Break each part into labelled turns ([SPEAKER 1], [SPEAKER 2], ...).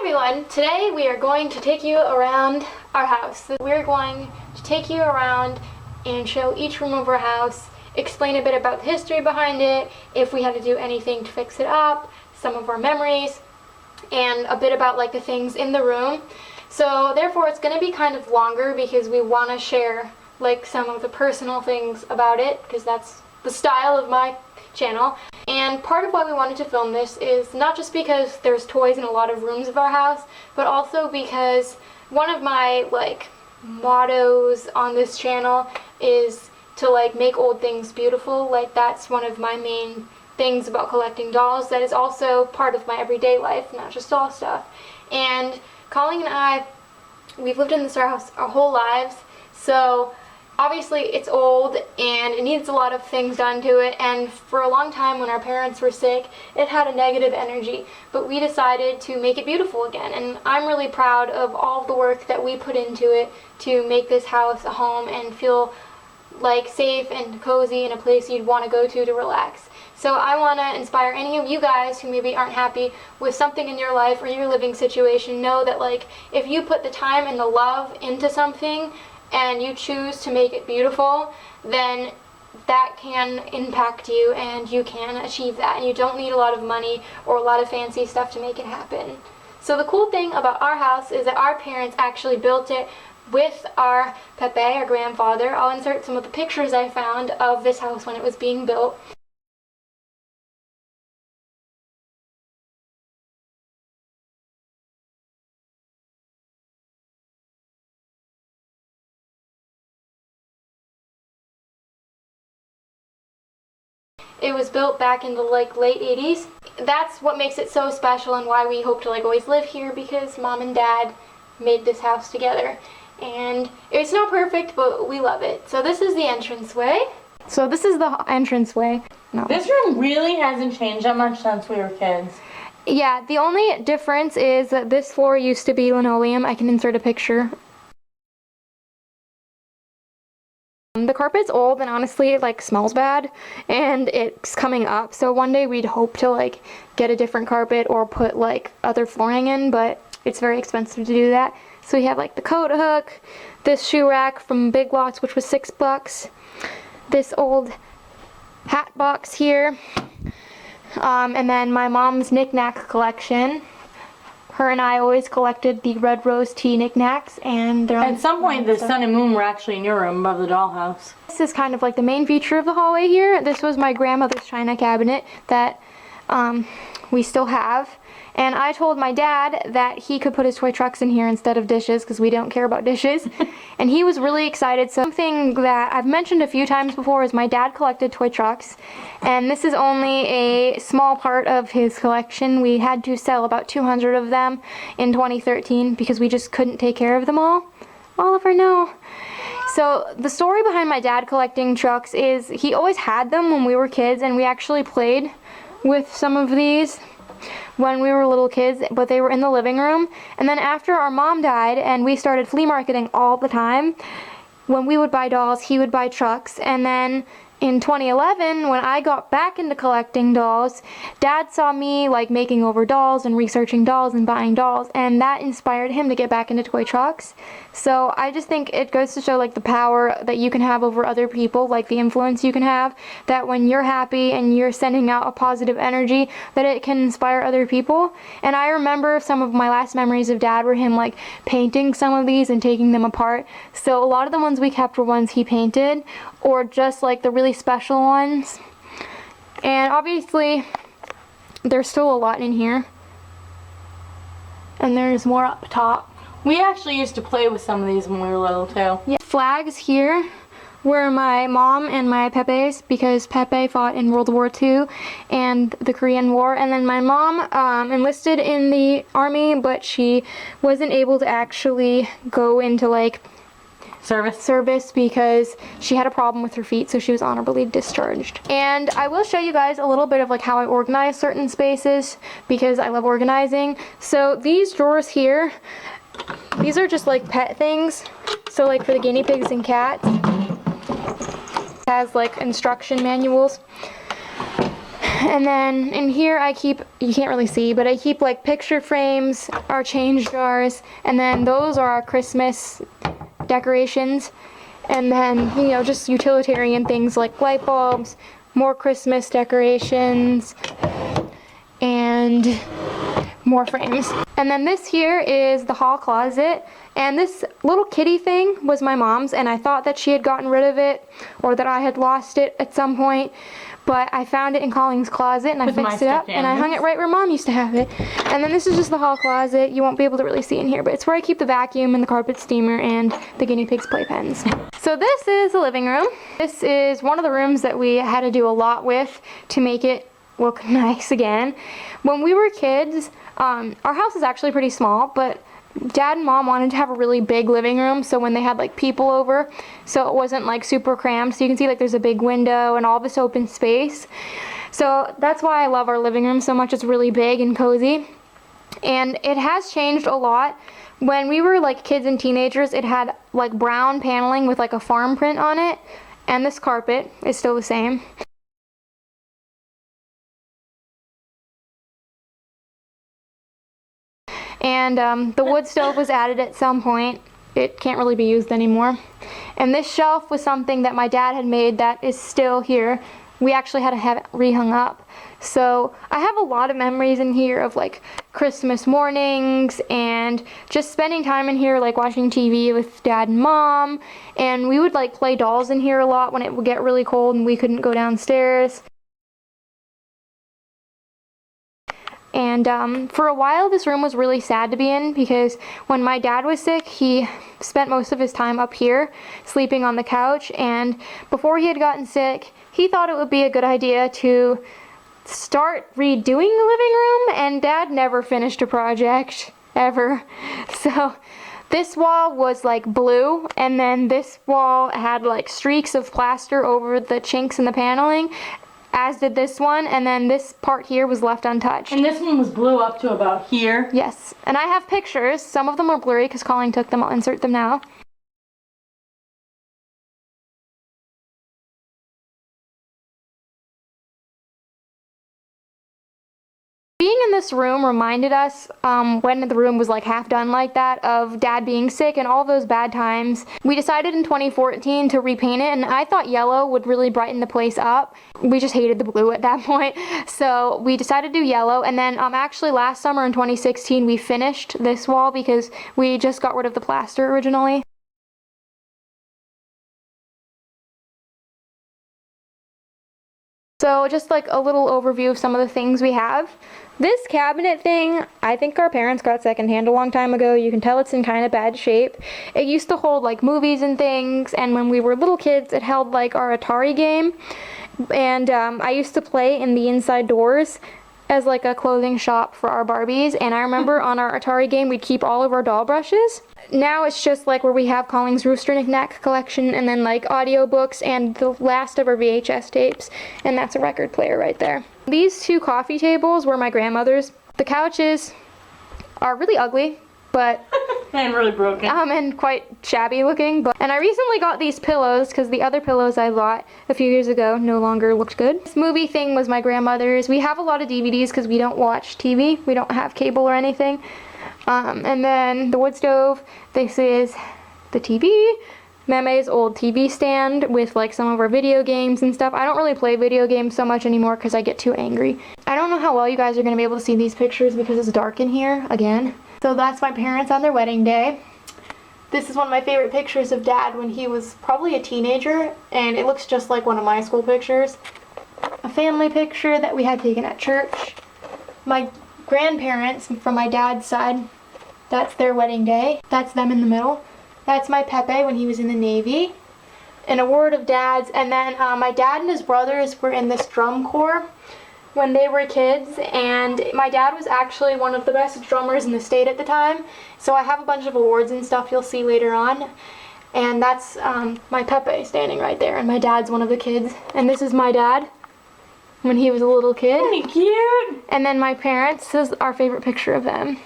[SPEAKER 1] everyone, today we are going to take you around our house. We're going to take you around and show each room of our house, explain a bit about the history behind it, if we had to do anything to fix it up, some of our memories, and a bit about like the things in the room. So therefore it's going to be kind of longer because we want to share like some of the personal things about it, because that's the style of my channel. And part of why we wanted to film this is not just because there's toys in a lot of rooms of our house, but also because one of my like mottos on this channel is to like make old things beautiful. Like that's one of my main things about collecting dolls that is also part of my everyday life, not just doll stuff. And Colleen and I, we've lived in this house our whole lives, so obviously it's old and it needs a lot of things done to it, and for a long time when our parents were sick it had a negative energy, but we decided to make it beautiful again, and I'm really proud of all the work that we put into it to make this house a home and feel like safe and cozy and a place you'd want to go to relax. So I want to inspire any of you guys who maybe aren't happy with something in your life or your living situation. Know that like if you put the time and the love into something and you choose to make it beautiful, then that can impact you and you can achieve that, and you don't need a lot of money or a lot of fancy stuff to make it happen. So the cool thing about our house is that our parents actually built it with our Pepe, our grandfather. I'll insert some of the pictures I found of this house when it was being built. It was built back in the like late 80s. That's what makes it so special and why we hope to like always live here, because Mom and Dad made this house together. And it's not perfect, but we love it. So this is the entranceway. So this is the entranceway. No.
[SPEAKER 2] This room really hasn't changed that much since we were kids.
[SPEAKER 1] Yeah, the only difference is that this floor used to be linoleum. I can insert a picture. The carpet's old and honestly it like smells bad and it's coming up, so one day we'd hope to like get a different carpet or put like other flooring in, but it's very expensive to do that. So we have like the coat hook, this shoe rack from Big Lots which was $6, this old hat box here, and then my mom's knick-knack collection. Her and I always collected the red rose tea knickknacks, and they're
[SPEAKER 2] at some point the sun and moon were actually in your room above the dollhouse.
[SPEAKER 1] This is kind of like the main feature of the hallway here. This was my grandmother's china cabinet that we still have, and I told my dad that he could put his toy trucks in here instead of dishes because we don't care about dishes. And he was really excited. Something that I've mentioned a few times before is my dad collected toy trucks, and this is only a small part of his collection. We had to sell about 200 of them in 2013 because we just couldn't take care of them all. Oliver, no. So the story behind my dad collecting trucks is he always had them when we were kids, and we actually played with some of these when we were little kids, but they were in the living room. And then after our mom died and we started flea marketing all the time, when we would buy dolls, he would buy trucks. And then in 2011, when I got back into collecting dolls, Dad saw me like making over dolls and researching dolls and buying dolls, and that inspired him to get back into toy trucks. So I just think it goes to show like the power that you can have over other people, like the influence you can have, that when you're happy and you're sending out a positive energy, that it can inspire other people. And I remember some of my last memories of Dad were him like painting some of these and taking them apart. So a lot of the ones we kept were ones he painted, or just like the really special ones. And obviously there's still a lot in here, and there's more up top.
[SPEAKER 2] We actually used to play with some of these when we were little too.
[SPEAKER 1] Yeah. Flags here were my mom and my Pepe's, because Pepe fought in World War II and the Korean War, and then my mom enlisted in the army, but she wasn't able to actually go into like service because she had a problem with her feet, so she was honorably discharged. And I will show you guys a little bit of like how I organize certain spaces because I love organizing. So these drawers here, these are just like pet things. So like for the guinea pigs and cats, it has like instruction manuals. And then in here I keep, you can't really see, but I keep like picture frames, our change jars, and then those are our Christmas decorations. And then, you know, just utilitarian things like light bulbs, more Christmas decorations, and more frames. And then this here is the hall closet, and this little kitty thing was my mom's, and I thought that she had gotten rid of it or that I had lost it at some point, but I found it in Colleen's closet and I fixed it up and I hung it right where Mom used to have it. And then this is just the hall closet. You won't be able to really see in here, but it's where I keep the vacuum and the carpet steamer and the guinea pig's playpens. So this is the living room. This is one of the rooms that we had to do a lot with to make it look nice again. When we were kids, our house is actually pretty small, but Dad and Mom wanted to have a really big living room, so when they had like people over, so it wasn't like super crammed, so you can see like there's a big window and all this open space. So that's why I love our living room so much. It's really big and cozy, and it has changed a lot. When we were like kids and teenagers, it had like brown paneling with like a farm print on it, and this carpet is still the same. And the wood stove was added at some point. It can't really be used anymore. And this shelf was something that my dad had made that is still here. We actually had to have it rehung up. So I have a lot of memories in here of like Christmas mornings and just spending time in here, like watching TV with Dad and Mom. And we would like play dolls in here a lot when it would get really cold and we couldn't go downstairs. And for a while this room was really sad to be in, because when my dad was sick, he spent most of his time up here sleeping on the couch, and before he had gotten sick, he thought it would be a good idea to start redoing the living room, and Dad never finished a project, ever. So this wall was like blue, and then this wall had like streaks of plaster over the chinks in the paneling, as did this one, and then this part here was left untouched.
[SPEAKER 2] And this one was blue up to about here.
[SPEAKER 1] Yes, and I have pictures. Some of them are blurry because Colleen took them. I'll insert them now. Being in this room reminded us, when the room was like half done like that, of Dad being sick and all those bad times. We decided in 2014 to repaint it, and I thought yellow would really brighten the place up. We just hated the blue at that point, so we decided to do yellow. And then actually last summer in 2016 we finished this wall because we just got rid of the plaster originally. So just like a little overview of some of the things we have. This cabinet thing, I think our parents got secondhand a long time ago. You can tell it's in kind of bad shape. It used to hold like movies and things, and when we were little kids it held like our Atari game. And I used to play in the inside doors as like a clothing shop for our Barbies, and I remember on our Atari game we'd keep all of our doll brushes. Now it's just like where we have Colleen's Rooster Knick-Knack collection, and then like audiobooks and the last of our VHS tapes, and that's a record player right there. These two coffee tables were my grandmother's. The couches are really ugly, but
[SPEAKER 2] and really broken.
[SPEAKER 1] And quite shabby looking. And I recently got these pillows because the other pillows I bought a few years ago no longer looked good. This movie thing was my grandmother's. We have a lot of DVDs because we don't watch TV. We don't have cable or anything. And then the wood stove. This is the TV. Meme's old TV stand with like some of our video games and stuff. I don't really play video games so much anymore because I get too angry. I don't know how well you guys are going to be able to see these pictures because it's dark in here again. So that's my parents on their wedding day. This is one of my favorite pictures of Dad when he was probably a teenager, and it looks just like one of my school pictures. A family picture that we had taken at church. My grandparents from my dad's side, that's their wedding day. That's them in the middle. That's my Pepe when he was in the Navy. An award of Dad's, and then my dad and his brothers were in this drum corps when they were kids, and my dad was actually one of the best drummers in the state at the time, so I have a bunch of awards and stuff you'll see later on. And that's my Pepe standing right there, and my dad's one of the kids, and this is my dad when he was a little kid.
[SPEAKER 2] Isn't he cute?
[SPEAKER 1] And then my parents, this is our favorite picture of them.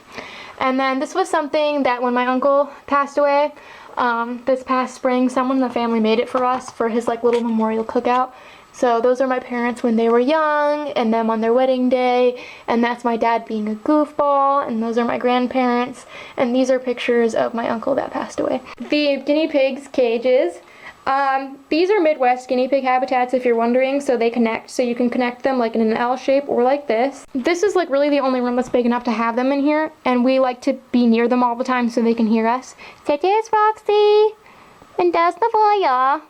[SPEAKER 1] And then this was something that when my uncle passed away this past spring, someone in the family made it for us for his like little memorial cookout. So those are my parents when they were young, and them on their wedding day, and that's my dad being a goofball, and those are my grandparents, and these are pictures of my uncle that passed away. The guinea pigs cages. These are Midwest guinea pig habitats, if you're wondering, so they connect. So you can connect them like in an L shape or like this. This is like really the only room that's big enough to have them in here, and we like to be near them all the time so they can hear us. So there's Roxy, and there's the voyeur,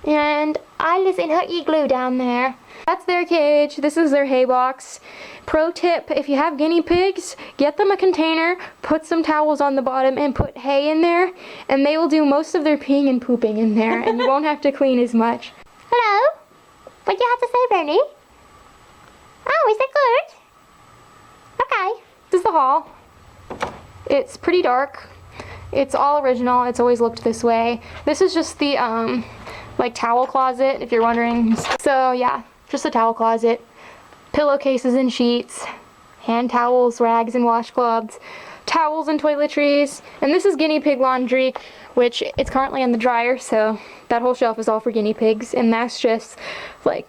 [SPEAKER 1] and I live in her igloo down there. That's their cage. This is their hay box. Pro tip, if you have guinea pigs, get them a container, put some towels on the bottom, and put hay in there, and they will do most of their peeing and pooping in there, and you won't have to clean as much. Hello? What do you have to say, Bernie? Oh, is that good? Okay. This is the hall. It's pretty dark. It's all original. It's always looked this way. This is just the, like towel closet, if you're wondering. So yeah, just a towel closet. Pillowcases and sheets, hand towels, rags and washcloths, towels and toiletries, and this is guinea pig laundry, which it's currently in the dryer, so that whole shelf is all for guinea pigs, and that's just like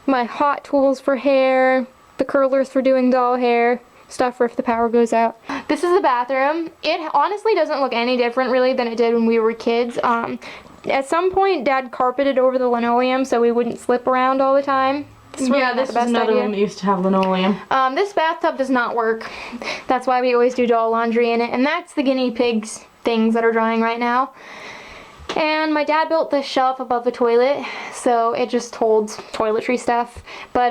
[SPEAKER 1] my hot tools for hair, the curlers for doing doll hair, stuff for if the power goes out. This is the bathroom. It honestly doesn't look any different really than it did when we were kids. At some point Dad carpeted over the linoleum so we wouldn't slip around all the time.
[SPEAKER 2] Yeah, this is another room that used to have linoleum.
[SPEAKER 1] This bathtub does not work. That's why we always do doll laundry in it. And that's the guinea pigs things that are drying right now. And my dad built this shelf above the toilet, so it just holds toiletry stuff. But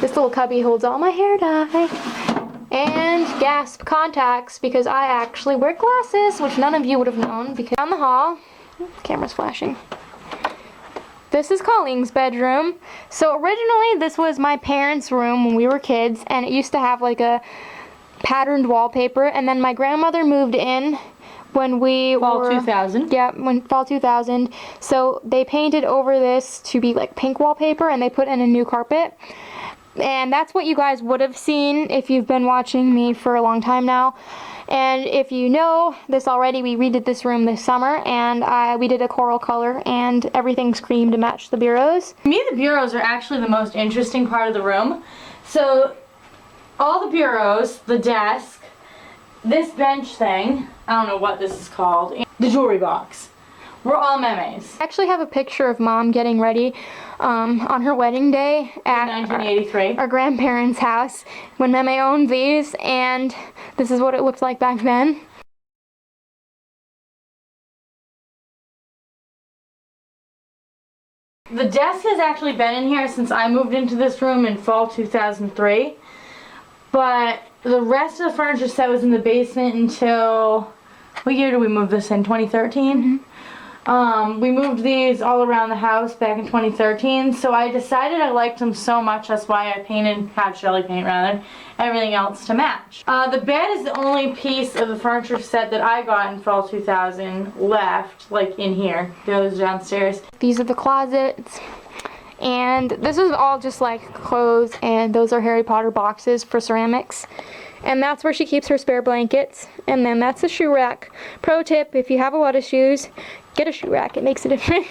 [SPEAKER 1] this little cubby holds all my hair dye. And gasp, contacts, because I actually wear glasses, which none of you would have known. Because down the hall, camera's flashing. This is Colleen's bedroom. So originally this was my parents' room when we were kids, and it used to have like a patterned wallpaper, and then my grandmother moved in when we
[SPEAKER 2] Fall 2000.
[SPEAKER 1] Yeah, when fall 2000. So they painted over this to be like pink wallpaper, and they put in a new carpet. And that's what you guys would have seen if you've been watching me for a long time now. And if you know this already, we redid this room this summer, and we did a coral color, and everything's cream to match the bureaus.
[SPEAKER 2] To me, the bureaus are actually the most interesting part of the room. So, all the bureaus, the desk, this bench thing, I don't know what this is called, and the jewelry box, we're all memes.
[SPEAKER 1] I actually have a picture of Mom getting ready on her wedding day at
[SPEAKER 2] 1983.
[SPEAKER 1] Our grandparents' house when Meme owned these, and this is what it looked like back then.
[SPEAKER 2] The desk has actually been in here since I moved into this room in fall 2003, but the rest of the furniture set was in the basement until, what year did we move this in, 2013? Mm-hmm. We moved these all around the house back in 2013, so I decided I liked them so much, that's why I had Shelly paint rather, everything else to match. The bed is the only piece of the furniture set that I got in fall 2000 left, like in here. The others downstairs.
[SPEAKER 1] These are the closets, and this is all just like clothes, and those are Harry Potter boxes for ceramics. And that's where she keeps her spare blankets. And then that's a shoe rack. Pro tip, if you have a lot of shoes, get a shoe rack. It makes a difference.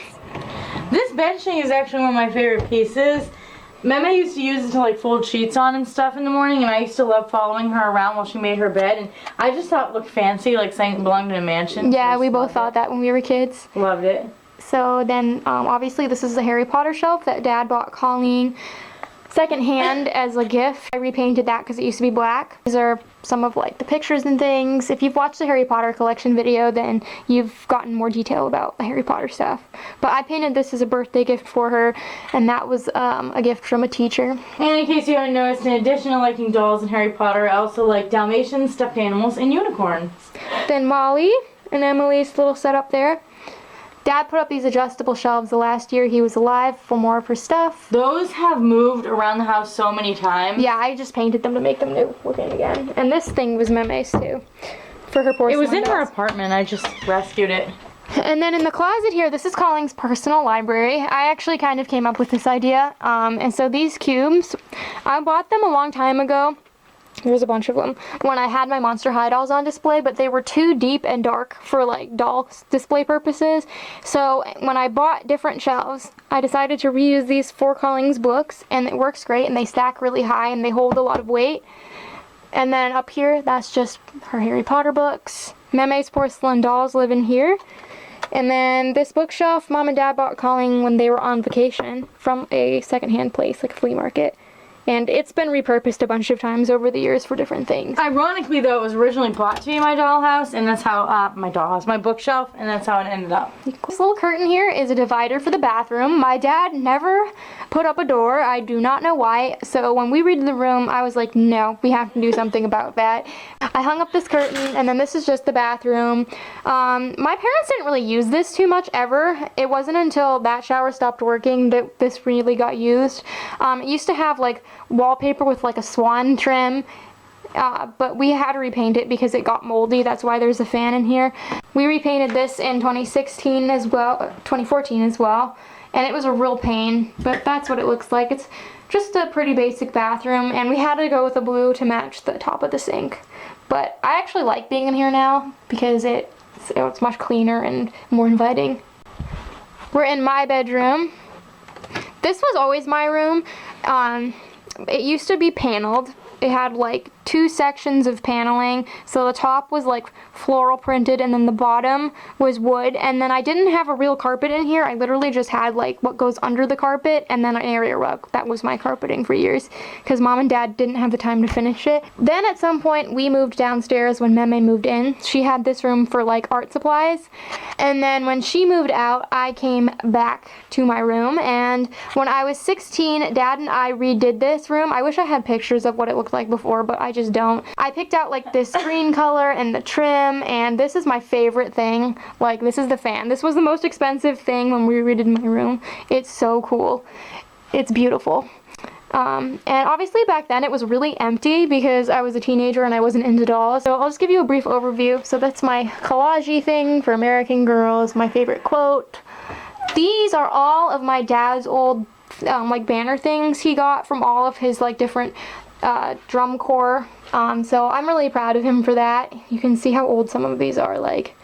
[SPEAKER 2] This benching is actually one of my favorite pieces. Meme used to use it to like fold sheets on and stuff in the morning, and I used to love following her around while she made her bed, and I just thought it looked fancy, like saying it belonged in a mansion.
[SPEAKER 1] Yeah, we both thought that when we were kids.
[SPEAKER 2] Loved it.
[SPEAKER 1] So then, obviously this is the Harry Potter shelf that Dad bought Colleen secondhand as a gift. I repainted that because it used to be black. These are some of like the pictures and things. If you've watched the Harry Potter collection video, then you've gotten more detail about the Harry Potter stuff. But I painted this as a birthday gift for her, and that was a gift from a teacher.
[SPEAKER 2] And in case you haven't noticed, in addition to liking dolls and Harry Potter, I also like Dalmatians, stuffed animals, and unicorns.
[SPEAKER 1] Then Molly and Emily's little setup there. Dad put up these adjustable shelves the last year he was alive for more of her stuff.
[SPEAKER 2] Those have moved around the house so many times.
[SPEAKER 1] Yeah, I just painted them to make them new looking again. And this thing was Meme's too, for her porcelain
[SPEAKER 2] It was in
[SPEAKER 1] dolls.
[SPEAKER 2] her apartment. I just rescued it.
[SPEAKER 1] And then in the closet here, this is Colleen's personal library. I actually kind of came up with this idea. And so these cubes, I bought them a long time ago. There's a bunch of them. When I had my Monster High dolls on display, but they were too deep and dark for like doll display purposes. So when I bought different shelves, I decided to reuse these for Colleen's books, and it works great, and they stack really high and they hold a lot of weight. And then up here, that's just her Harry Potter books. Meme's porcelain dolls live in here. And then this bookshelf, Mom and Dad bought Colleen when they were on vacation from a secondhand place, like a flea market. And it's been repurposed a bunch of times over the years for different things.
[SPEAKER 2] Ironically, though, it was originally bought to be my dollhouse, and that's how, my bookshelf, and that's how it ended up.
[SPEAKER 1] This little curtain here is a divider for the bathroom. My dad never put up a door. I do not know why. So when we redid the room, I was like, no, we have to do something about that. I hung up this curtain, and then this is just the bathroom. My parents didn't really use this too much ever. It wasn't until that shower stopped working that this really got used. It used to have like wallpaper with like a swan trim, but we had to repaint it because it got moldy. That's why there's a fan in here. We repainted this in 2016 as well, 2014 as well, and it was a real pain, but that's what it looks like. It's just a pretty basic bathroom, and we had to go with a blue to match the top of the sink. But I actually like being in here now because it's much cleaner and more inviting. We're in my bedroom. This was always my room. It used to be paneled. It had like 2 sections of paneling, so the top was like floral printed and then the bottom was wood, and then I didn't have a real carpet in here. I literally just had like what goes under the carpet and then an area rug. That was my carpeting for years because Mom and Dad didn't have the time to finish it. Then at some point we moved downstairs when Meme moved in. She had this room for like art supplies, and then when she moved out I came back to my room, and when I was 16 Dad and I redid this room. I wish I had pictures of what it looked like before, but I just don't. I picked out like this green color and the trim, and this is my favorite thing. Like, this is the fan. This was the most expensive thing when we redid my room. It's so cool. It's beautiful. And obviously back then it was really empty because I was a teenager and I wasn't into dolls. So I'll just give you a brief overview. So that's my collage thing for American Girls, my favorite quote. These are all of my dad's old like banner things he got from all of his like different drum corps. So I'm really proud of him for that. You can see how old some of these are, like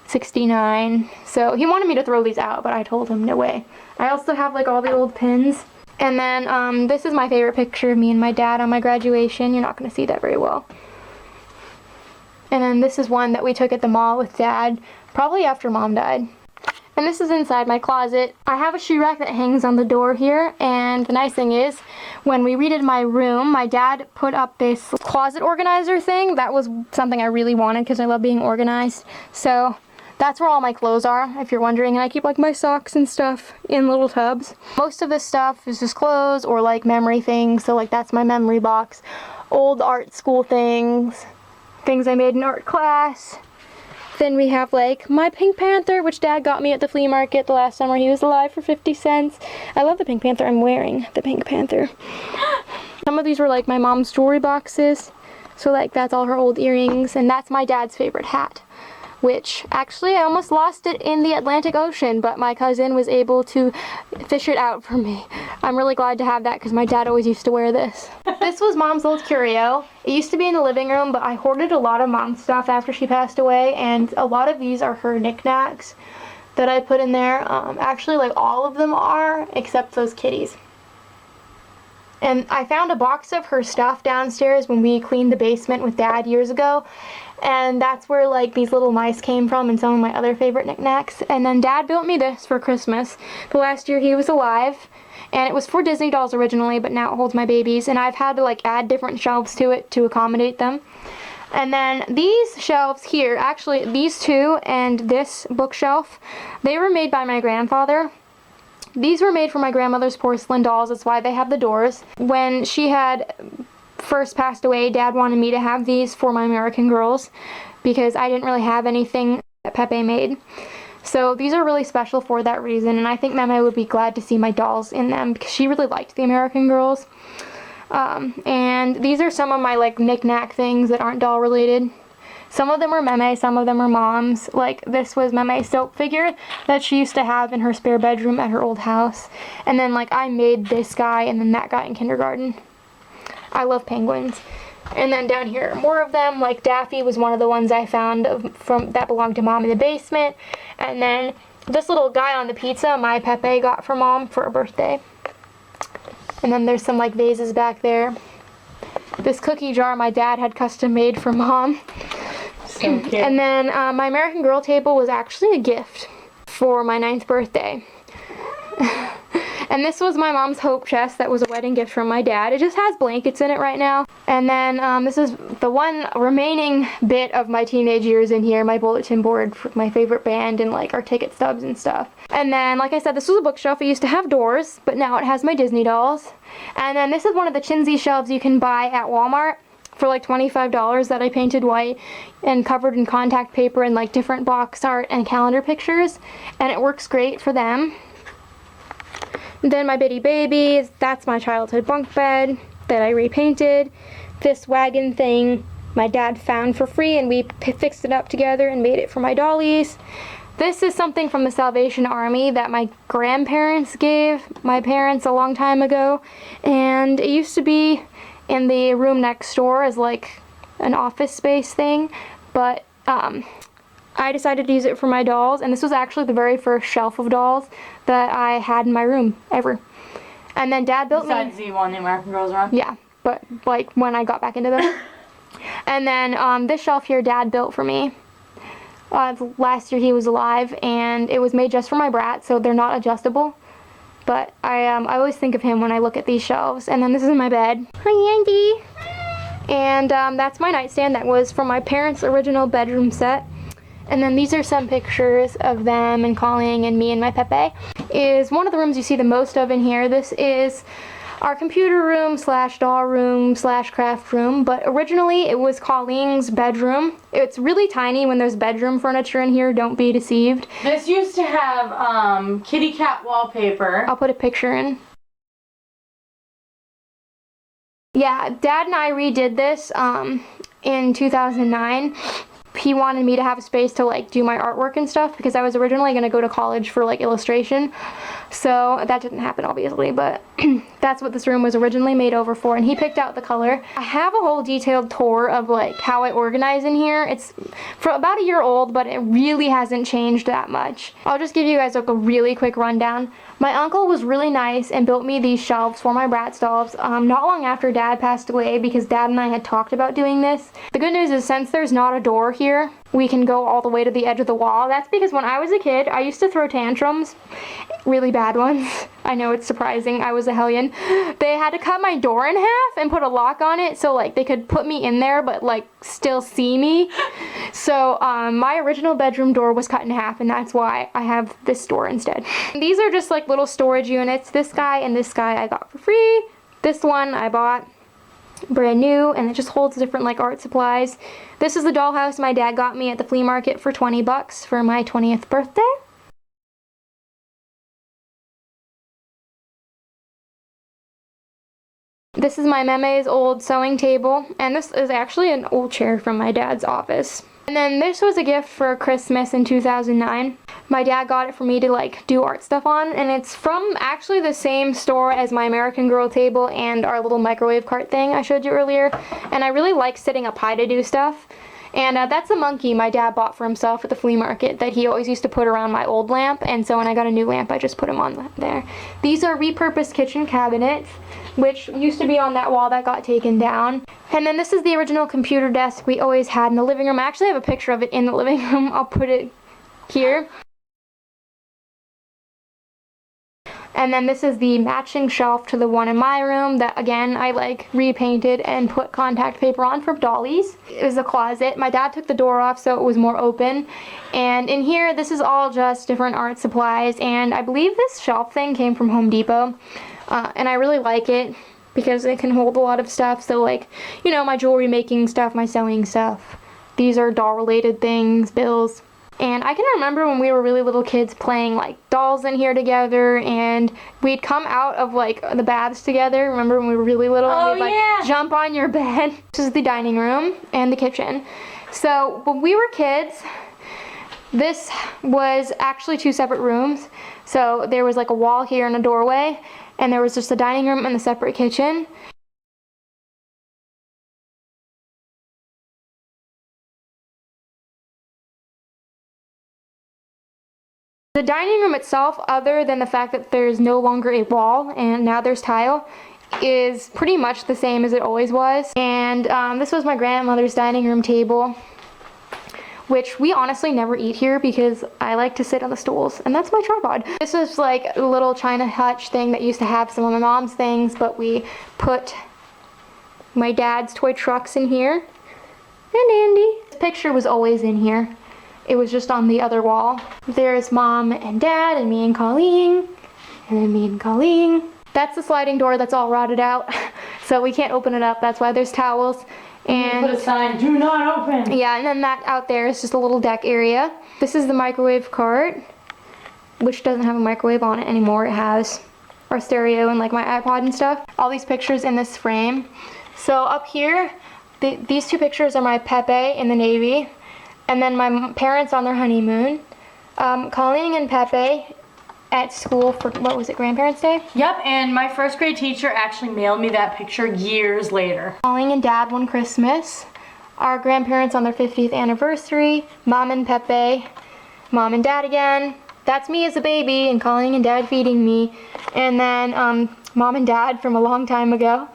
[SPEAKER 1] 69. So he wanted me to throw these out, but I told him no way. I also have like all the old pins. And then this is my favorite picture of me and my dad on my graduation. You're not going to see that very well. And then this is one that we took at the mall with Dad, probably after Mom died. And this is inside my closet. I have a shoe rack that hangs on the door here, and the nice thing is, when we redid my room, my dad put up this closet organizer thing. That was something I really wanted because I love being organized. So that's where all my clothes are, if you're wondering, and I keep like my socks and stuff in little tubs. Most of this stuff is just clothes or like memory things, so like that's my memory box. Old art school things, things I made in art class. Then we have like my Pink Panther, which Dad got me at the flea market the last summer he was alive for 50 cents. I love the Pink Panther. I'm wearing the Pink Panther. Some of these were like my mom's jewelry boxes. So like that's all her old earrings, and that's my dad's favorite hat, which actually I almost lost it in the Atlantic Ocean, but my cousin was able to fish it out for me. I'm really glad to have that because my dad always used to wear this. This was Mom's old curio. It used to be in the living room, but I hoarded a lot of Mom's stuff after she passed away, and a lot of these are her knickknacks that I put in there. Actually, like all of them are, except those kitties. And I found a box of her stuff downstairs when we cleaned the basement with Dad years ago. And that's where like these little mice came from and some of my other favorite knickknacks. And then Dad built me this for Christmas the last year he was alive. And it was for Disney dolls originally, but now it holds my babies. And I've had to like add different shelves to it to accommodate them. And then these shelves here, actually these two and this bookshelf, they were made by my grandfather. These were made for my grandmother's porcelain dolls. That's why they have the doors. When she had first passed away, Dad wanted me to have these for my American Girls because I didn't really have anything that Pepe made. So these are really special for that reason, and I think Meme would be glad to see my dolls in them because she really liked the American Girls. And these are some of my like knick-knack things that aren't doll related. Some of them are Meme, some of them are Mom's. Like this was Meme's soap figure that she used to have in her spare bedroom at her old house. And then like I made this guy and then that guy in kindergarten. I love penguins. And then down here, more of them, like Daffy was one of the ones I found that belonged to Mom in the basement. And then this little guy on the pizza, my Pepe got for Mom for her birthday. And then there's some like vases back there. This cookie jar my dad had custom made for Mom.
[SPEAKER 2] So cute.
[SPEAKER 1] And then my American Girl table was actually a gift for my 9th birthday. And this was my mom's hope chest that was a wedding gift from my dad. It just has blankets in it right now. And then this is the one remaining bit of my teenage years in here, my bulletin board for my favorite band and like our ticket stubs and stuff. And then, like I said, this was a bookshelf. It used to have doors, but now it has my Disney dolls. And then this is one of the chintzy shelves you can buy at Walmart for like $25 that I painted white and covered in contact paper and like different box art and calendar pictures. And it works great for them. Then my bitty babies, that's my childhood bunk bed that I repainted. This wagon thing my dad found for free and we fixed it up together and made it for my dollies. This is something from the Salvation Army that my grandparents gave my parents a long time ago. And it used to be in the room next door as like an office space thing. But I decided to use it for my dolls, and this was actually the very first shelf of dolls that I had in my room ever. And then Dad built
[SPEAKER 2] Besides the one the American Girls are on?
[SPEAKER 1] Yeah, but like when I got back into them. And then this shelf here Dad built for me. Last year he was alive, and it was made just for my brat, so they're not adjustable. But I always think of him when I look at these shelves. And then this is my bed. Hi, Andy. And that's my nightstand that was from my parents' original bedroom set. And then these are some pictures of them and Colleen and me and my Pepe. Is one of the rooms you see the most of in here. This is our computer room / doll room / craft room, but originally it was Colleen's bedroom. It's really tiny when there's bedroom furniture in here, don't be deceived.
[SPEAKER 2] This used to have kitty cat wallpaper.
[SPEAKER 1] I'll put a picture in. Yeah, Dad and I redid this in 2009. He wanted me to have a space to like do my artwork and stuff because I was originally going to go to college for like illustration. So that didn't happen obviously, but that's what this room was originally made over for, and he picked out the color. I have a whole detailed tour of like how I organize in here. It's for about a year old, but it really hasn't changed that much. I'll just give you guys like a really quick rundown. My uncle was really nice and built me these shelves for my Bratz dolls not long after Dad passed away because Dad and I had talked about doing this. The good news is since there's not a door here, we can go all the way to the edge of the wall. That's because when I was a kid, I used to throw tantrums, really bad ones. I know it's surprising, I was a hellion. They had to cut my door in half and put a lock on it so like they could put me in there but like still see me. So my original bedroom door was cut in half, and that's why I have this door instead. These are just like little storage units. This guy and this guy I got for free. This one I bought brand new, and it just holds different like art supplies. This is the dollhouse my dad got me at the flea market for 20 bucks for my 20th birthday. This is my Meme's old sewing table, and this is actually an old chair from my dad's office. And then this was a gift for Christmas in 2009. My dad got it for me to like do art stuff on, and it's from actually the same store as my American Girl table and our little microwave cart thing I showed you earlier. And I really like sitting up high to do stuff. And that's a monkey my dad bought for himself at the flea market that he always used to put around my old lamp, and so when I got a new lamp I just put him on there. These are repurposed kitchen cabinets, which used to be on that wall that got taken down. And then this is the original computer desk we always had in the living room. I actually have a picture of it in the living room. I'll put it here. And then this is the matching shelf to the one in my room that, again, I like repainted and put contact paper on for Dolly's. It was a closet. My dad took the door off so it was more open. And in here, this is all just different art supplies. And I believe this shelf thing came from Home Depot. And I really like it because it can hold a lot of stuff. So like, you know, my jewelry making stuff, my sewing stuff. These are doll related things, bills. And I can remember when we were really little kids playing like dolls in here together, and we'd come out of like the baths together. Remember when we were really little and we'd like jump on your bed? This is the dining room and the kitchen. So when we were kids, this was actually two separate rooms. So there was like a wall here and a doorway, and there was just the dining room and the separate kitchen. The dining room itself, other than the fact that there's no longer a wall and now there's tile, is pretty much the same as it always was. And this was my grandmother's dining room table, which we honestly never eat here because I like to sit on the stools, and that's my tripod. This is like a little China hutch thing that used to have some of my mom's things, but we put my dad's toy trucks in here. And Andy. This picture was always in here. It was just on the other wall. There's mom and dad and me and Colleen, and then me and Colleen. That's the sliding door that's all rotted out, so we can't open it up. That's why there's towels. And
[SPEAKER 2] put a sign, do not open.
[SPEAKER 1] Yeah, and then that out there is just a little deck area. This is the microwave cart, which doesn't have a microwave on it anymore. It has our stereo and like my iPod and stuff. All these pictures in this frame. So up here, these two pictures are my Pepe in the Navy, and then my parents on their honeymoon. Colleen and Pepe at school for, what was it, Grandparents' Day?
[SPEAKER 2] Yep, and my first grade teacher actually mailed me that picture years later.
[SPEAKER 1] Colleen and Dad one Christmas. Our grandparents on their 50th anniversary. Mom and Pepe. Mom and Dad again. That's me as a baby, and Colleen and Dad feeding me. And then Mom and Dad from a long time ago.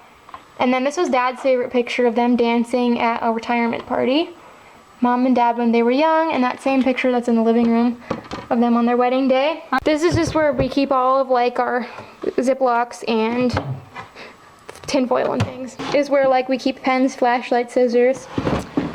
[SPEAKER 1] And then this was Dad's favorite picture of them dancing at a retirement party. Mom and Dad when they were young, and that same picture that's in the living room of them on their wedding day. This is just where we keep all of like our Ziplocs and tinfoil and things. Is where like we keep pens, flashlights, scissors.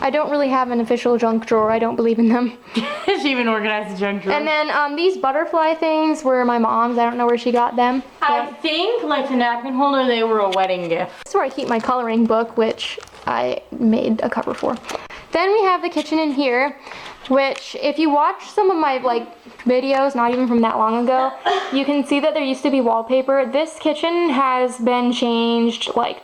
[SPEAKER 1] I don't really have an official junk drawer. I don't believe in them.
[SPEAKER 2] She even organized the junk drawer.
[SPEAKER 1] And then these butterfly things were my mom's. I don't know where she got them.
[SPEAKER 2] I think, like the napkin holder, they were a wedding gift.
[SPEAKER 1] This is where I keep my coloring book, which I made a cover for. Then we have the kitchen in here, which if you watch some of my like videos, not even from that long ago, you can see that there used to be wallpaper. This kitchen has been changed like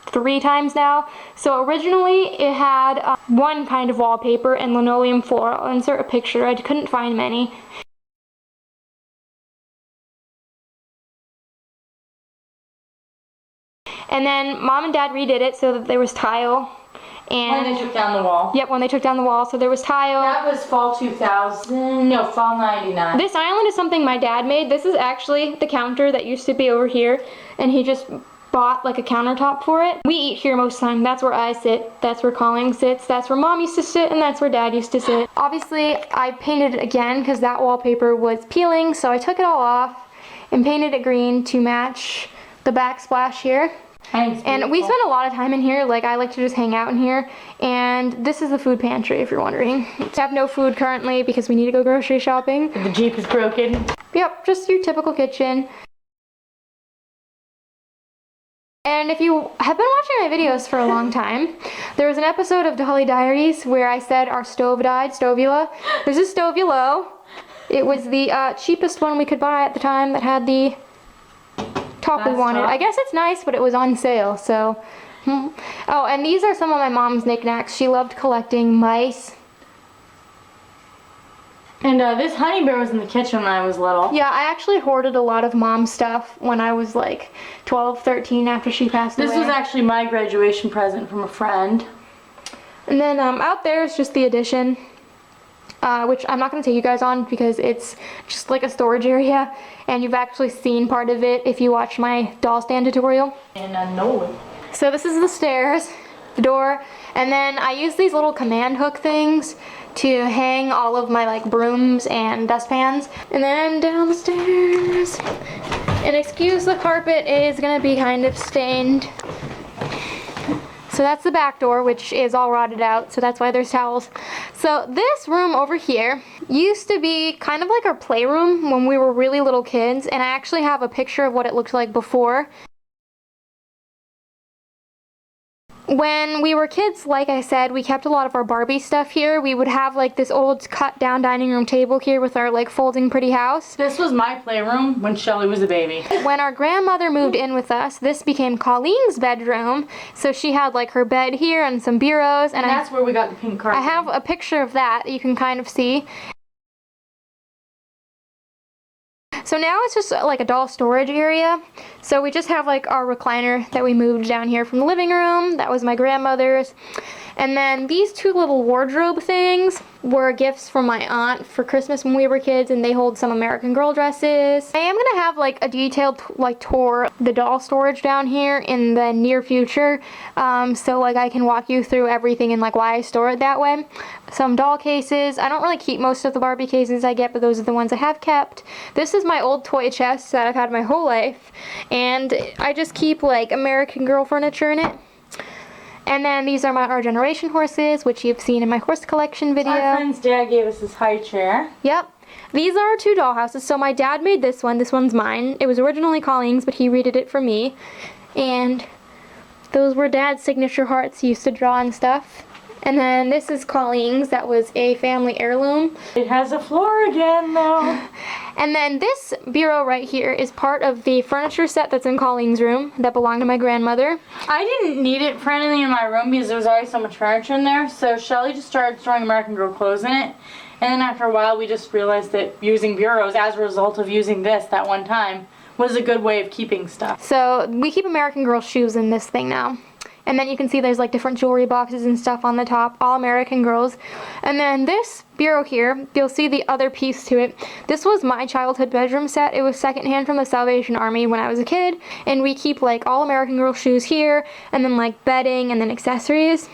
[SPEAKER 1] 3 times now. So originally it had one kind of wallpaper and linoleum floor. I'll insert a picture. I couldn't find many. And then Mom and Dad redid it so that there was tile. And
[SPEAKER 2] when they took down the wall.
[SPEAKER 1] Yep, when they took down the wall, so there was tile.
[SPEAKER 2] That was fall 2000, no, fall 99.
[SPEAKER 1] This island is something my dad made. This is actually the counter that used to be over here, and he just bought like a countertop for it. We eat here most of the time. That's where I sit, that's where Colleen sits, that's where Mom used to sit, and that's where Dad used to sit. Obviously, I painted it again because that wallpaper was peeling, so I took it all off and painted it green to match the backsplash here. And we spend a lot of time in here. Like, I like to just hang out in here. And this is the food pantry, if you're wondering. We have no food currently because we need to go grocery shopping.
[SPEAKER 2] The Jeep is broken.
[SPEAKER 1] Yep, just your typical kitchen. And if you have been watching my videos for a long time, there was an episode of Dolly Diaries where I said our stove died, Stovula. This is Stovula. It was the cheapest one we could buy at the time that had the top we wanted. I guess it's nice, but it was on sale, so. Oh, and these are some of my mom's knickknacks. She loved collecting mice.
[SPEAKER 2] And this honey bear was in the kitchen when I was little.
[SPEAKER 1] Yeah, I actually hoarded a lot of mom's stuff when I was like 12, 13 after she passed away.
[SPEAKER 2] This was actually my graduation present from a friend.
[SPEAKER 1] And then out there is just the addition, which I'm not going to take you guys on because it's just like a storage area, and you've actually seen part of it if you watch my doll stand tutorial.
[SPEAKER 2] And I know it.
[SPEAKER 1] So this is the stairs, the door, and then I use these little command hook things to hang all of my like brooms and dustpans. And then down the stairs, and excuse the carpet is going to be kind of stained. So that's the back door, which is all rotted out, so that's why there's towels. So this room over here used to be kind of like our playroom when we were really little kids, and I actually have a picture of what it looked like before. When we were kids, like I said, we kept a lot of our Barbie stuff here. We would have like this old cut down dining room table here with our like folding pretty house.
[SPEAKER 2] This was my playroom when Shelly was a baby.
[SPEAKER 1] When our grandmother moved in with us, this became Colleen's bedroom. So she had like her bed here and some bureaus.
[SPEAKER 2] And that's where we got the pink carpet.
[SPEAKER 1] I have a picture of that you can kind of see. So now it's just like a doll storage area. So we just have like our recliner that we moved down here from the living room. That was my grandmother's. And then these two little wardrobe things were gifts from my aunt for Christmas when we were kids, and they hold some American Girl dresses. I am gonna have like a detailed like tour of the doll storage down here in the near future, so like I can walk you through everything and like why I store it that way. Some doll cases. I don't really keep most of the Barbie cases I get, but those are the ones I have kept. This is my old toy chest that I've had my whole life, and I just keep like American Girl furniture in it. And then these are my Our Generation horses, which you've seen in my horse collection video.
[SPEAKER 2] Our friend's dad gave us this high chair.
[SPEAKER 1] Yep. These are 2 doll houses. So my dad made this one. This one's mine. It was originally Colleen's, but he redid it for me. And those were Dad's signature hearts he used to draw and stuff. And then this is Colleen's. That was a family heirloom.
[SPEAKER 2] It has a floor again, though.
[SPEAKER 1] And then this bureau right here is part of the furniture set that's in Colleen's room that belonged to my grandmother.
[SPEAKER 2] I didn't need it for anything in my room because there was already so much furniture in there. So Shelly just started storing American Girl clothes in it. And then after a while, we just realized that using bureaus as a result of using this that one time was a good way of keeping stuff.
[SPEAKER 1] So we keep American Girl shoes in this thing now. And then you can see there's like different jewelry boxes and stuff on the top, all American Girls. And then this bureau here, you'll see the other piece to it. This was my childhood bedroom set. It was secondhand from the Salvation Army when I was a kid. And we keep like all American Girl shoes here, and then like bedding and then accessories.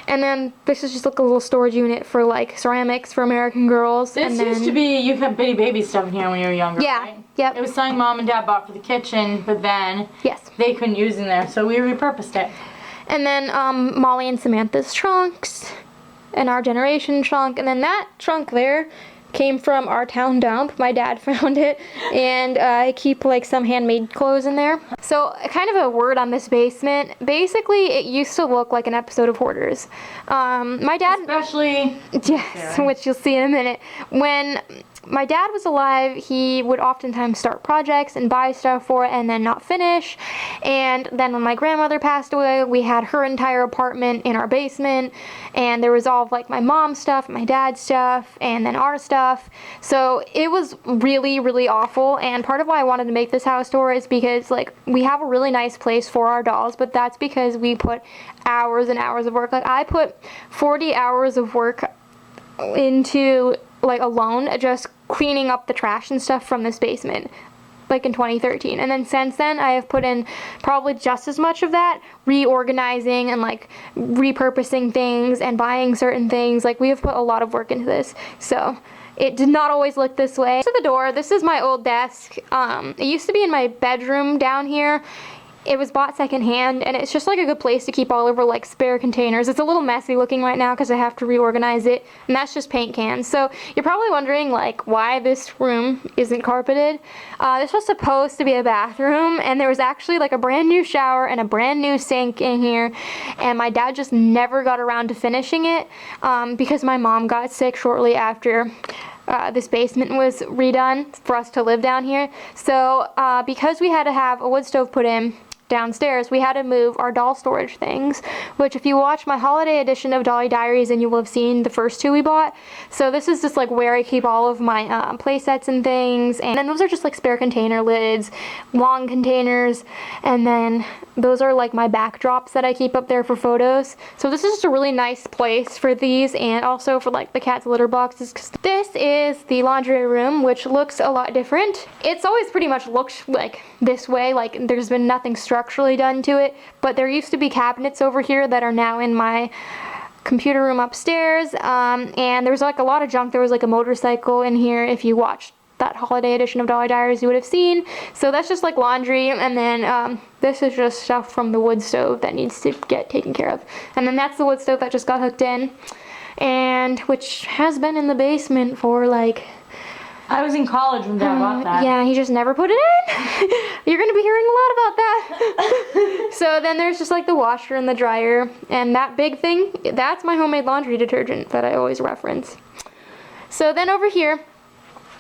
[SPEAKER 1] And then this is just like a little storage unit for like ceramics for American Girls.
[SPEAKER 2] This
[SPEAKER 1] and then,
[SPEAKER 2] used to be, you had bitty baby stuff in here when you were younger,
[SPEAKER 1] yeah,
[SPEAKER 2] right?
[SPEAKER 1] Yep.
[SPEAKER 2] It was something Mom and Dad bought for the kitchen, but then
[SPEAKER 1] Yes.
[SPEAKER 2] they couldn't use in there, so we repurposed it.
[SPEAKER 1] And then Molly and Samantha's trunks, and Our Generation trunk, and then that trunk there came from our town dump. My dad found it, and I keep like some handmade clothes in there. So kind of a word on this basement. Basically, it used to look like an episode of Hoarders. My dad,
[SPEAKER 2] Especially,
[SPEAKER 1] yes, which you'll see in a minute. When my dad was alive, he would oftentimes start projects and buy stuff for it and then not finish. And then when my grandmother passed away, we had her entire apartment in our basement, and there was all of like my mom's stuff, my dad's stuff, and then our stuff. So it was really, really awful. And part of why I wanted to make this house tour is because like we have a really nice place for our dolls, but that's because we put hours and hours of work. Like I put 40 hours of work into like alone just cleaning up the trash and stuff from this basement, like in 2013. And then since then I have put in probably just as much of that, reorganizing and like repurposing things and buying certain things. Like we have put a lot of work into this, so it did not always look this way. To the door, this is my old desk. It used to be in my bedroom down here. It was bought secondhand, and it's just like a good place to keep all over like spare containers. It's a little messy looking right now because I have to reorganize it, and that's just paint cans. So you're probably wondering like why this room isn't carpeted. This was supposed to be a bathroom, and there was actually like a brand new shower and a brand new sink in here, and my dad just never got around to finishing it because my mom got sick shortly after this basement was redone for us to live down here. So because we had to have a wood stove put in downstairs, we had to move our doll storage things, which if you watch my holiday edition of Dolly Diaries, then you will have seen the first 2 we bought. So this is just like where I keep all of my play sets and things, and then those are just like spare container lids, long containers, and then those are like my backdrops that I keep up there for photos. So this is just a really nice place for these, and also for like the cat's litter boxes. This is the laundry room, which looks a lot different. It's always pretty much looked like this way, like there's been nothing structurally done to it, but there used to be cabinets over here that are now in my computer room upstairs, and there's like a lot of junk. There was like a motorcycle in here. If you watched that holiday edition of Dolly Diaries, you would have seen. So that's just like laundry, and then this is just stuff from the wood stove that needs to get taken care of. And then that's the wood stove that just got hooked in, and which has been in the basement for like,
[SPEAKER 2] I was in college when Dad bought that.
[SPEAKER 1] yeah, he just never put it in. You're gonna be hearing a lot about that. So then there's just like the washer and the dryer, and that big thing, that's my homemade laundry detergent that I always reference. So then over here,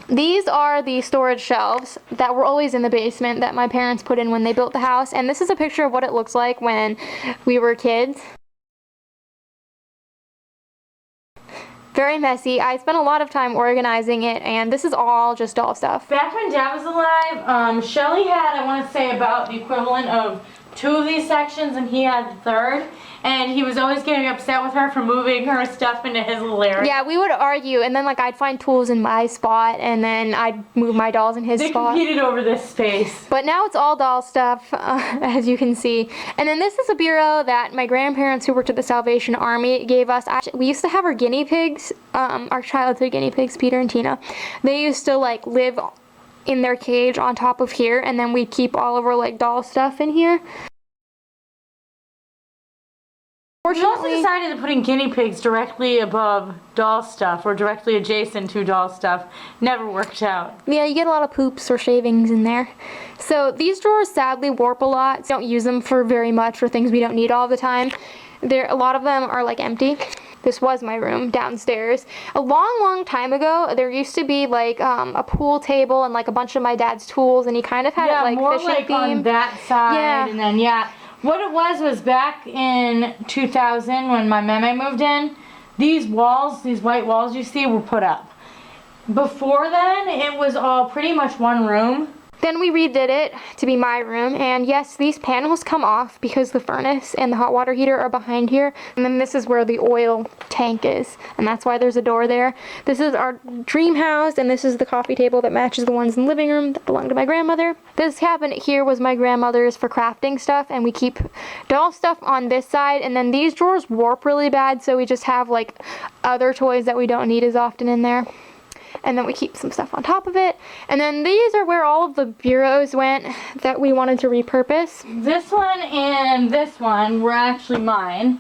[SPEAKER 1] these are the storage shelves that were always in the basement that my parents put in when they built the house, and this is a picture of what it looks like when we were kids. Very messy. I spent a lot of time organizing it, and this is all just doll stuff.
[SPEAKER 2] Back when Dad was alive, Shelly had, I want to say, about the equivalent of two of these sections and he had the third. And he was always getting upset with her for moving her stuff into his little area.
[SPEAKER 1] Yeah, we would argue, and then like I'd find tools in my spot, and then I'd move my dolls in his spot.
[SPEAKER 2] They competed over this space.
[SPEAKER 1] But now it's all doll stuff, as you can see. And then this is a bureau that my grandparents who worked at the Salvation Army gave us. We used to have our guinea pigs, our childhood guinea pigs, Peter and Tina. They used to like live in their cage on top of here, and then we'd keep all of our like doll stuff in here.
[SPEAKER 2] We also decided that putting guinea pigs directly above doll stuff or directly adjacent to doll stuff never worked out.
[SPEAKER 1] Yeah, you get a lot of poops or shavings in there. So these drawers sadly warp a lot. So don't use them for very much for things we don't need all the time. A lot of them are like empty. This was my room downstairs. A long time ago, there used to be like a pool table and like a bunch of my dad's tools, and he kind of had it like
[SPEAKER 2] more
[SPEAKER 1] fishing
[SPEAKER 2] like
[SPEAKER 1] theme.
[SPEAKER 2] on that side,
[SPEAKER 1] Yeah.
[SPEAKER 2] and then what it was back in 2000 when my meme moved in, these walls, these white walls you see, were put up. Before then, it was all pretty much one room.
[SPEAKER 1] Then we redid it to be my room, and yes, these panels come off because the furnace and the hot water heater are behind here. And then this is where the oil tank is, and that's why there's a door there. This is our dream house, and this is the coffee table that matches the ones in the living room that belonged to my grandmother. This cabinet here was my grandmother's for crafting stuff, and we keep doll stuff on this side. And then these drawers warp really bad, so we just have like other toys that we don't need as often in there. And then we keep some stuff on top of it. And then these are where all of the bureaus went that we wanted to repurpose.
[SPEAKER 2] This one and this one were actually mine.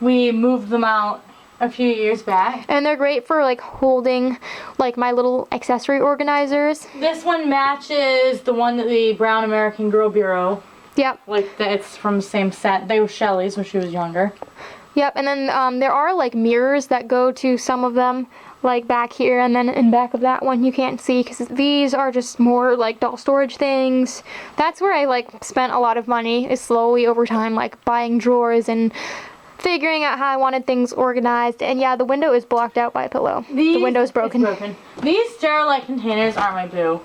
[SPEAKER 2] We moved them out a few years back.
[SPEAKER 1] And they're great for like holding like my little accessory organizers.
[SPEAKER 2] This one matches the one that the Brown American Girl Bureau.
[SPEAKER 1] Yep.
[SPEAKER 2] It's from the same set. They were Shelly's when she was younger.
[SPEAKER 1] Yep, and then there are like mirrors that go to some of them, like back here, and then in back of that one you can't see because these are just more like doll storage things. That's where I like spent a lot of money, is slowly over time like buying drawers and figuring out how I wanted things organized. And yeah, the window is blocked out by a pillow. The window's broken.
[SPEAKER 2] These Sterilite containers are my boo.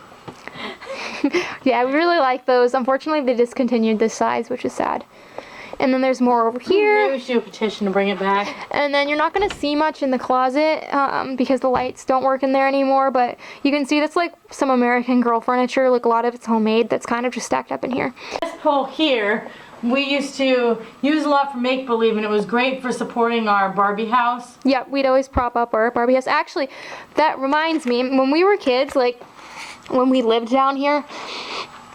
[SPEAKER 1] Yeah, we really like those. Unfortunately, they discontinued this size, which is sad. And then there's more over here.
[SPEAKER 2] Maybe we should do a petition to bring it back.
[SPEAKER 1] And then you're not going to see much in the closet because the lights don't work in there anymore. But you can see that's like some American Girl furniture. Like a lot of it's homemade. That's kind of just stacked up in here.
[SPEAKER 2] This pole here, we used to use a lot for make-believe, and it was great for supporting our Barbie house.
[SPEAKER 1] Yep, we'd always prop up our Barbie house. Actually, that reminds me, when we were kids, like when we lived down here,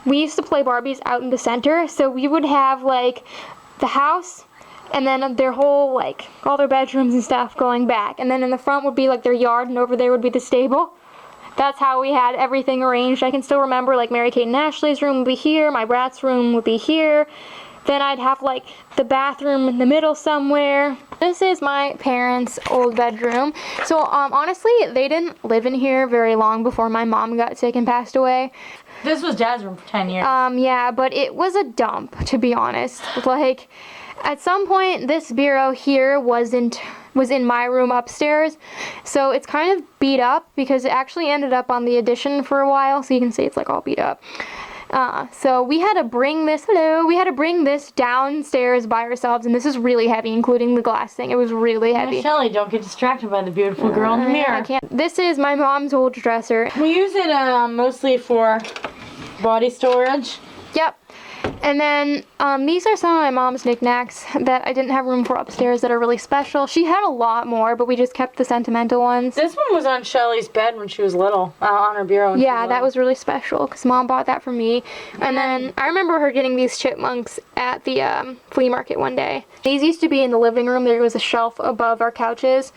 [SPEAKER 1] we used to play Barbies out in the center. So we would have like the house and then their whole like all their bedrooms and stuff going back, and then in the front would be like their yard, and over there would be the stable. That's how we had everything arranged. I can still remember like Mary Kate and Ashley's room would be here, my brat's room would be here, then I'd have like the bathroom in the middle somewhere. This is my parents' old bedroom. So honestly, they didn't live in here very long before my mom got sick and passed away.
[SPEAKER 2] This was Dad's room for 10 years.
[SPEAKER 1] Yeah, but it was a dump, to be honest. Like, at some point, this bureau here was in my room upstairs. So it's kind of beat up because it actually ended up on the addition for a while. So you can see it's like all beat up. So we had to bring this downstairs by ourselves, and this is really heavy, including the glass thing. It was really heavy.
[SPEAKER 2] Shelly, don't get distracted by the beautiful girl in the mirror.
[SPEAKER 1] I can't. This is my mom's old dresser.
[SPEAKER 2] We use it mostly for body storage.
[SPEAKER 1] Yep. And then these are some of my mom's knickknacks that I didn't have room for upstairs that are really special. She had a lot more, but we just kept the sentimental ones.
[SPEAKER 2] This one was on Shelly's bed when she was little, on her bureau.
[SPEAKER 1] Yeah, that was really special because Mom bought that for me. And then I remember her getting these chipmunks at the flea market one day. These used to be in the living room. There was a shelf above our couches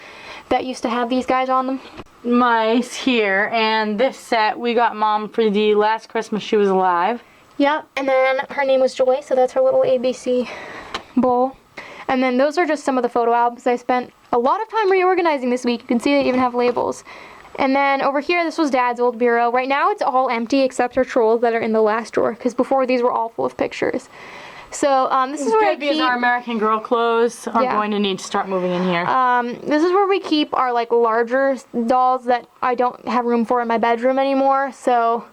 [SPEAKER 1] that used to have these guys on them.
[SPEAKER 2] Mice here, and this set we got Mom for the last Christmas she was alive.
[SPEAKER 1] Yep, and then her name was Joy, so that's her little ABC bowl. And then those are just some of the photo albums I spent a lot of time reorganizing this week. You can see they even have labels. And then over here, this was Dad's old bureau. Right now it's all empty except her trolls that are in the last drawer, because before these were all full of pictures. So this is where I keep
[SPEAKER 2] our American Girl clothes are going to need to start moving in here.
[SPEAKER 1] This is where we keep our like larger dolls that I don't have room for in my bedroom anymore. So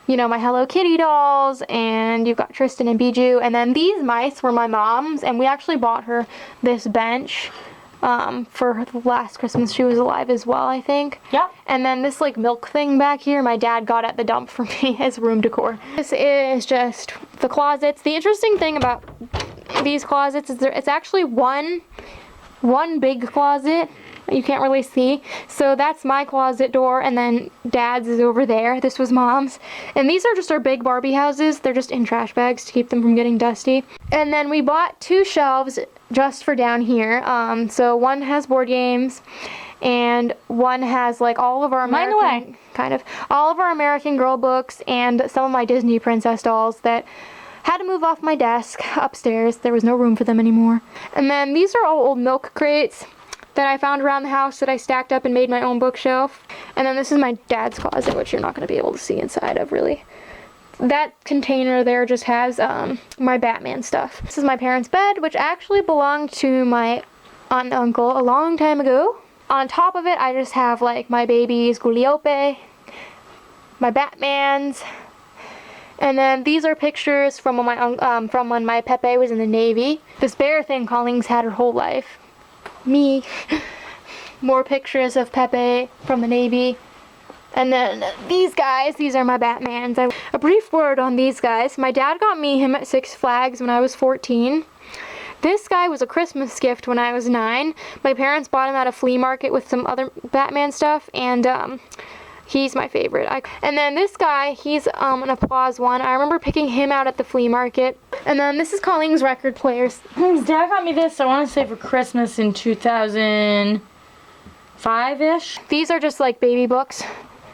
[SPEAKER 1] you know, my Hello Kitty dolls, and you've got Tristan and Bijou. And then these mice were my mom's, and we actually bought her this bench for the last Christmas she was alive as well, I think.
[SPEAKER 2] Yep.
[SPEAKER 1] And then this like milk thing back here, my dad got at the dump for me as room decor. This is just the closets. The interesting thing about these closets is it's actually one big closet. You can't really see. So that's my closet door, and then Dad's is over there. This was Mom's. And these are just our big Barbie houses. They're just in trash bags to keep them from getting dusty. And then we bought 2 shelves just for down here. So one has board games, and one has like all of our American, all of our American Girl books and some of my Disney princess dolls that had to move off my desk upstairs. There was no room for them anymore. And then these are all old milk crates that I found around the house that I stacked up and made my own bookshelf. And then this is my dad's closet, which you're not going to be able to see inside of really. That container there just has my Batman stuff. This is my parents' bed, which actually belonged to my aunt and uncle a long time ago. On top of it, I just have like my baby's Guliope, my Batmans, and then these are pictures from when my Pepe was in the Navy. This bear thing Colleen's had her whole life. Me. More pictures of Pepe from the Navy. And then these guys, these are my Batmans. A brief word on these guys. My dad got me him at Six Flags when I was 14. This guy was a Christmas gift when I was 9. My parents bought him at a flea market with some other Batman stuff, and he's my favorite. And then this guy, he's an Applause one. I remember picking him out at the flea market. And then this is Colleen's record players.
[SPEAKER 2] Dad got me this, I want to say, for Christmas in 2005-ish.
[SPEAKER 1] These are just like baby books.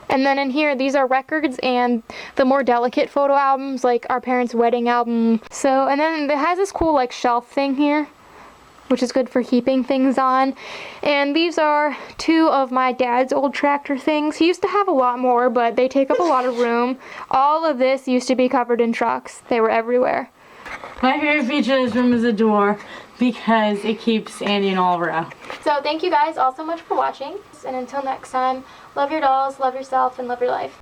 [SPEAKER 1] And then in here, these are records and the more delicate photo albums, like our parents' wedding album. So, and then it has this cool like shelf thing here, which is good for keeping things on. And these are 2 of my dad's old tractor things. He used to have a lot more, but they take up a lot of room. All of this used to be covered in trucks. They were everywhere.
[SPEAKER 2] My favorite feature of this room is the door because it keeps Andy and Oliver out.
[SPEAKER 1] So thank you guys all so much for watching. And until next time, love your dolls, love yourself, and love your life.